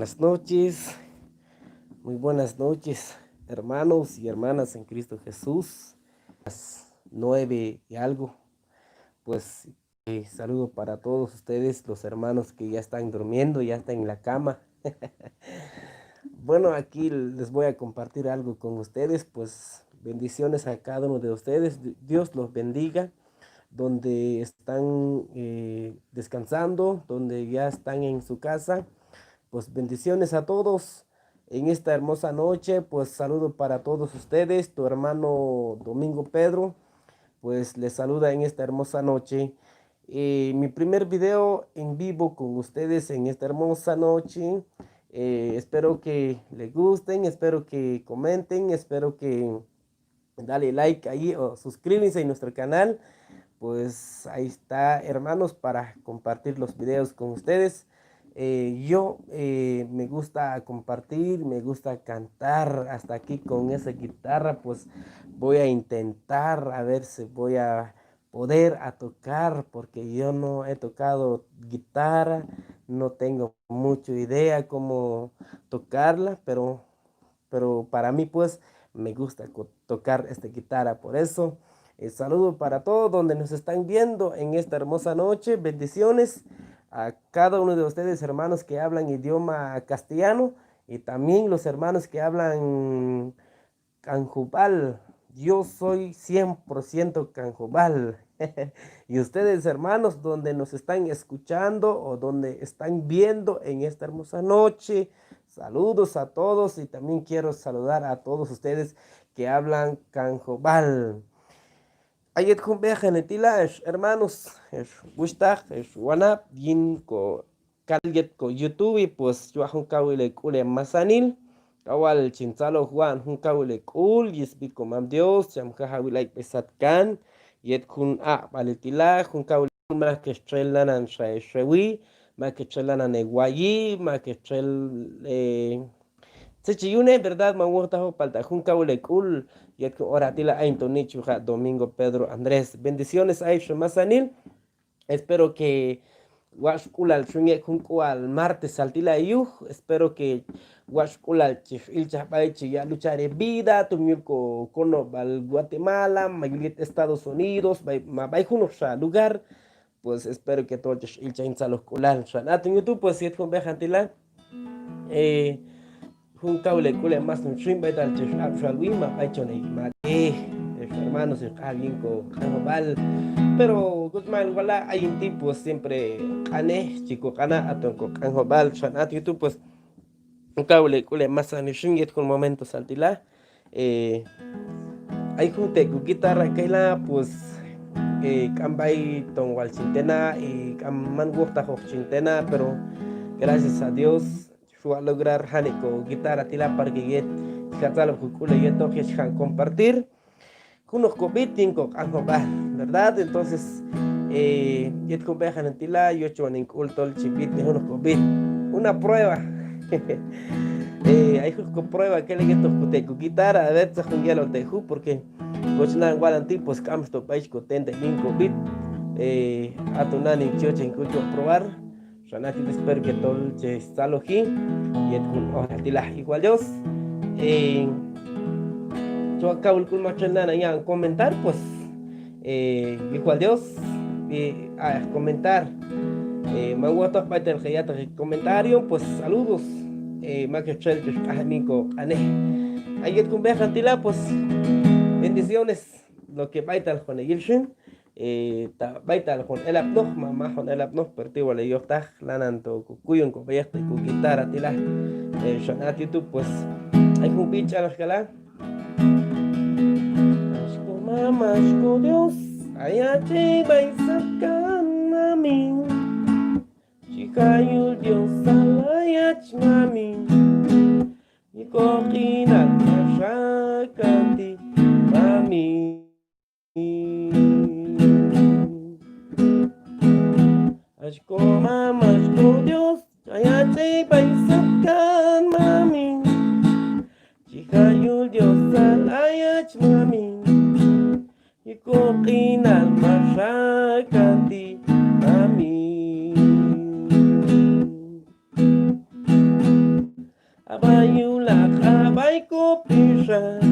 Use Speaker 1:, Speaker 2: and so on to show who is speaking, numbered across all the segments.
Speaker 1: buenas noches, muy buenas noches, hermanos y hermanas en Cristo Jesús. Las 9 y algo, pues saludo para todos ustedes, los hermanos que ya están durmiendo, ya están en la cama. Bueno, aquí les voy a compartir algo con ustedes, pues bendiciones a cada uno de ustedes, Dios los bendiga, donde están descansando, donde ya están en su casa. Pues bendiciones a todos en esta hermosa noche. Pues saludo para todos ustedes. Tu hermano Domingo Pedro, pues les saluda en esta hermosa noche. Mi primer video en vivo con ustedes en esta hermosa noche. Espero que les gusten, espero que comenten, espero que dale like ahí o suscríbanse a nuestro canal. Pues ahí está, hermanos, para compartir los videos con ustedes. Yo me gusta compartir, me gusta cantar hasta aquí con esa guitarra. Pues voy a intentar a ver si voy a poder a tocar, porque yo no he tocado guitarra, no tengo mucha idea cómo tocarla, pero para mí pues me gusta tocar esta guitarra. Por eso saludo para todos donde nos están viendo en esta hermosa noche. Bendiciones a cada uno de ustedes, hermanos que hablan idioma castellano, y también los hermanos que hablan canjubal. Yo soy 100% canjubal. Y ustedes, hermanos, donde nos están escuchando o donde están viendo en esta hermosa noche, saludos a todos, y también quiero saludar a todos ustedes que hablan canjobal. Ayet kumbeja netila hermanos, gustak, wanap, yin ko kalget ko YouTube, pues yo un kawile kule masanil, kawal chinsalo Juan, un kawile kul, yisbi komam Dios, yam kahawilay pesatkan, yet kun valetila, un kawile más que estrelanan shrewi, más que estrelanan eguayi, más que Sechiyune, ¿verdad? Manguatajo paltajunca ulecul, y oratila aintonichuja Domingo Pedro Andrés. Bendiciones a Masanil. Espero que Washkulal Shunye al martes saltila yuj. Espero que Washkulal Chif Ilcha Paichi ya lucharé vida, tumilco cono al Guatemala, Mayulit Estados Unidos, Bayjuno lugar. Pues espero que todos Ilcha Insalos Kulal. Shanat en YouTube, pues si es con Bejantila. Un cable cule más un shrimp betal chish abshalwima paichone hermanos alguien con canobal, pero guzmán wala hay un tipo siempre cane chico cana aton con canobal chanat YouTube. Pues un cable cule más un shrimp con momento saltila hay junte con guitarra kaila pues cambay ton wal chintena y man gusta chintena, pero gracias a Dios fue a lograr Haneko guitarra tila para que get catalo kukule yeto que compartir unos cobitin con ¿verdad? Entonces yet con bejan tila yo chonin culto el chipit de unos cobit una prueba. Hay una prueba que le geto con guitarra a ver se jungelo teju porque cochinan gualanti pues camsto país cotente link cobit atunani chochen cucho probar. Sanati espero que todo se saloji y con oratila igual Dios. Yo acabo el culma chelana ya comentar pues igual Dios a comentar me gusta parte del geyata comentario pues saludos más que chel que amigo ane ayer con bejantila pues bendiciones lo que baita con el baita con el abno mamá con el abno partido le yo está lanando cuyon con bellesta y con guitarra tila shonat YouTube pues hay un pinche a la escala ashko mama ashko Dios ayache baisakan mami chikayul Dios alayach mami ikokinan mashakati mami ashko mama ashko Dios ayache baisakan mami chikayul Dios alayach mami ikokinan mashakati mami abayulak abay ko pisha,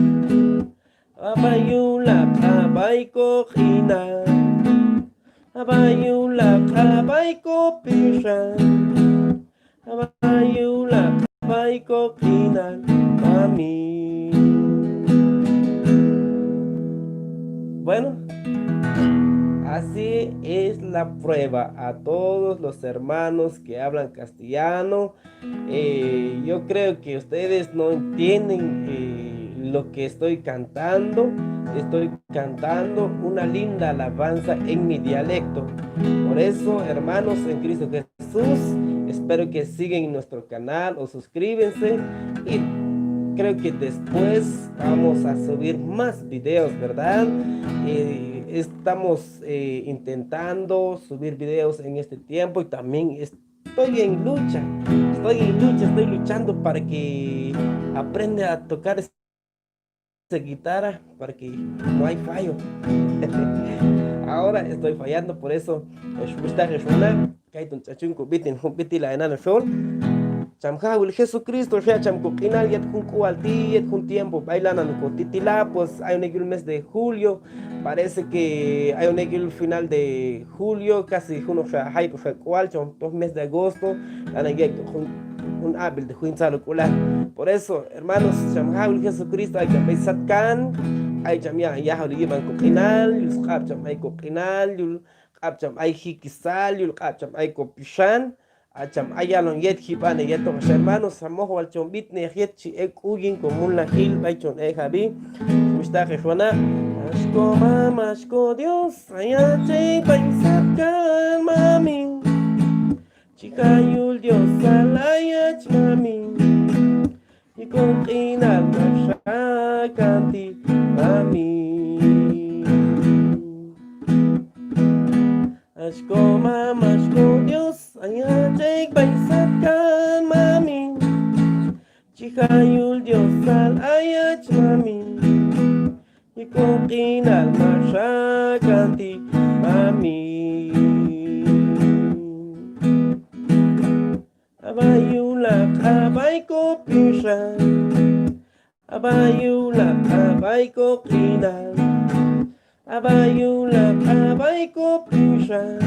Speaker 1: abayulak abay ko kina, abayulak abay ko pisha, abayulak abay ko kina, mami. Bueno, así es la prueba a todos los hermanos que hablan castellano. Yo creo que ustedes no entienden lo que estoy cantando. Estoy cantando una linda alabanza en mi dialecto. Por eso, hermanos en Cristo Jesús, espero que sigan nuestro canal o suscríbanse. Y creo que después vamos a subir más videos, ¿verdad? Estamos intentando subir videos en este tiempo y también estoy en lucha, estoy luchando para que aprenda a tocar esa guitarra, para que no hay fallo. Ahora estoy fallando, por eso Jesucristo, Chamcoquinal, yet Juncualti, yet un tiempo, bailan a Titila, pues hay un mes de julio, parece que hay un final de julio, casi uno hay cual, 2 meses de agosto, un hábil de juin salucular. Por eso, hermanos, Chamhaul Jesucristo, hay que Satkan, hay Chamia, Yahoo, Yiban Coquinal, Yulskap Cham, hay Coquinal, Yulkap hay Hikisal, Yulkap hay Copishan. Acham ayalon yet hipane yeto hermanos samojo al chombit ne yet chi ek ugin komun la hil baichon e jabi musta jwana asko mama asko Dios ayache paisapkan mami chikayul Dios alaya mami y con inal mashakanti mami asko mama asko Dios ayache paisapkan mami chikayul Dios alaya mami y con inal mashakanti mami abayulak abay ko pisha abayulak abay ko kinal abayulak abay ko pisha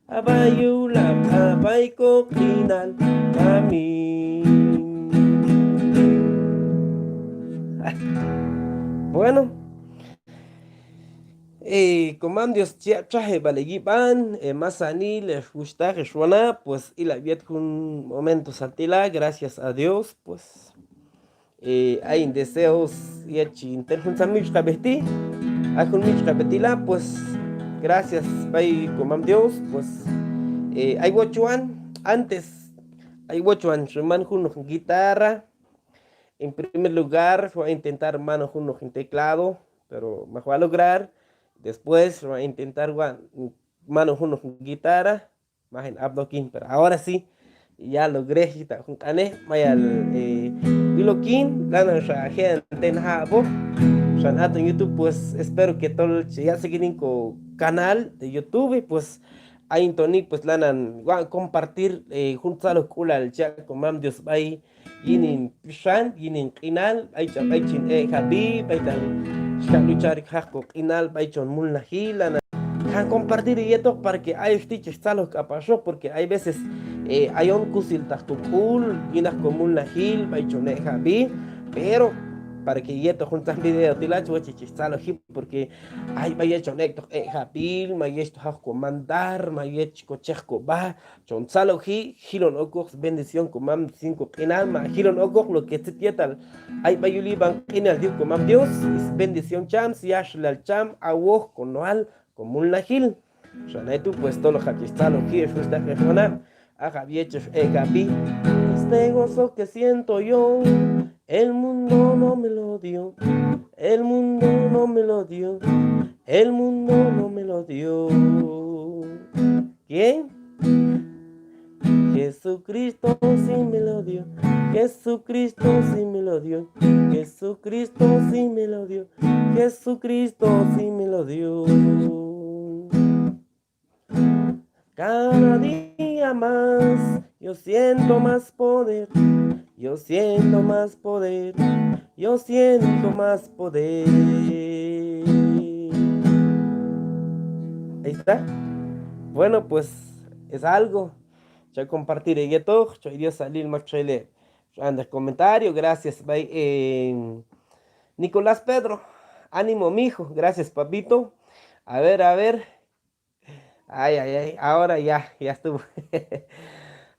Speaker 1: abayulak abay ko kinal mami. Bueno, comandos traje balegipan, masani les gusta que suena, pues y la viet un momento saltila, gracias a Dios, pues hay deseos y interjunsamich cabesti, ajunmich cabetila, pues gracias, bay comam Dios, pues hay guachuan, antes hay guachuan, man con guitarra, en primer lugar voy a intentar mano con teclado, pero me voy a lograr. Después voy a intentar mano con guitarra, más en abdoquín, pero ahora sí, ya logré quitar con cane, vaya biloquín, lana gente en jabo, en YouTube, pues espero que todo ya seguir con canal de YouTube, pues ahí en Tony, pues lanan compartir juntos a los culas ya con mam Dios ahí. Yinin pishan, yinin kinal, aychan aychin jabi, baitan luchar jaco kinal, baichon mulnahila, han compartir y esto para que hay stiches talos capazos, porque hay veces hay un cusil tactucul, yinas como mulnahil, baichon jabi, pero para que yeto juntas video tilacho chichistalo hip porque ay vaya chonecto japil mayesto jasco mandar mayech cochesco ba chonsalo hilon okos bendición comam 5 penal ma hilon okos lo que te tietal ay bayuli ban penal dios comam Dios es bendición cham si ashlal cham awoj conoal como un lajil tú pues todo lo japistalo hi es esta persona a javiechos gabi este gozo que siento yo. El mundo no me lo dio, el mundo no me lo dio, el mundo no me lo dio. ¿Quién? Jesucristo sí me lo dio, Jesucristo sí me lo dio, Jesucristo sí me lo dio, Jesucristo sí me lo dio. Cada día más yo siento más poder. Yo siento más poder, yo siento más poder. Ahí está. Bueno, pues es algo. Ya compartir y todo. Yo iría a salir más chile. Anda, comentario, gracias. Bye. Nicolás Pedro, ánimo, mijo. Gracias, papito. A ver, a ver. Ay, ay, ay. Ahora ya estuvo.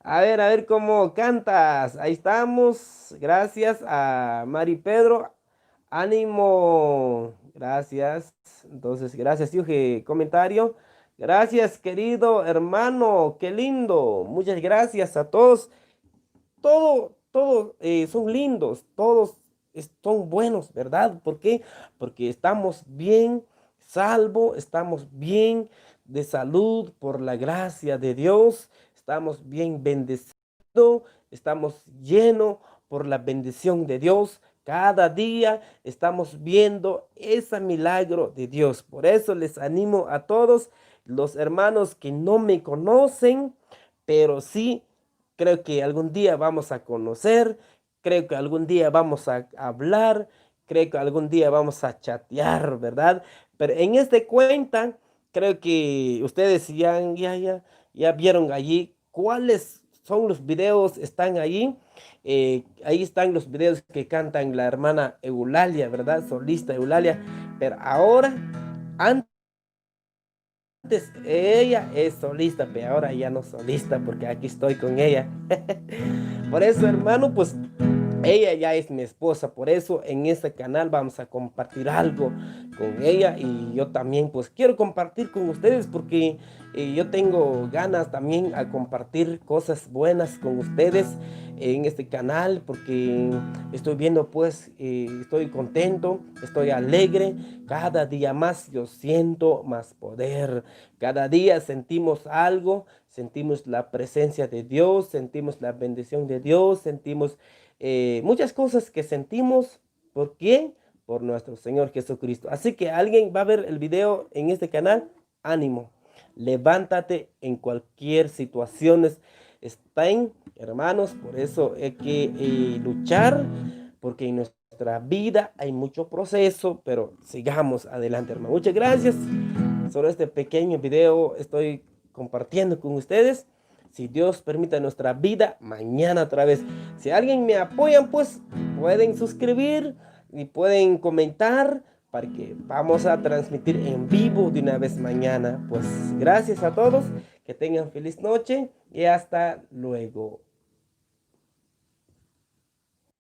Speaker 1: A ver cómo cantas. Ahí estamos. Gracias a Mari Pedro. Ánimo. Gracias. Entonces, gracias, Yuge. Comentario. Gracias, querido hermano. Qué lindo. Muchas gracias a todos. Todos son lindos. Todos son buenos, ¿verdad? ¿Por qué? Porque estamos bien salvo, estamos bien de salud por la gracia de Dios, estamos bien bendecidos, estamos llenos por la bendición de Dios. Cada día estamos viendo ese milagro de Dios. Por eso les animo a todos los hermanos que no me conocen, pero sí creo que algún día vamos a conocer, creo que algún día vamos a hablar, creo que algún día vamos a chatear, ¿verdad? Pero en este cuenta, creo que ustedes ya vieron allí cuáles son los videos, están allí. Ahí están los videos que cantan la hermana Eulalia, ¿verdad? Solista Eulalia. Pero ahora, antes ella es solista, pero ahora ya no solista porque aquí estoy con ella. Por eso, hermano, pues ella ya es mi esposa, por eso en este canal vamos a compartir algo con ella y yo también pues quiero compartir con ustedes porque yo tengo ganas también a compartir cosas buenas con ustedes en este canal porque estoy viendo pues, estoy contento, estoy alegre, cada día más yo siento más poder, cada día sentimos algo, sentimos la presencia de Dios, sentimos la bendición de Dios, sentimos muchas cosas que sentimos. ¿Por quién? Por nuestro Señor Jesucristo. Así que alguien va a ver el video en este canal, ánimo, levántate en cualquier situación estén, hermanos. Por eso hay que luchar, porque en nuestra vida hay mucho proceso, pero sigamos adelante, hermano. Muchas gracias. Solo este pequeño video estoy compartiendo con ustedes. Si Dios permite nuestra vida, mañana otra vez. Si alguien me apoyan, pues pueden suscribir y pueden comentar para que vamos a transmitir en vivo de una vez mañana. Pues gracias a todos, que tengan feliz noche y hasta luego.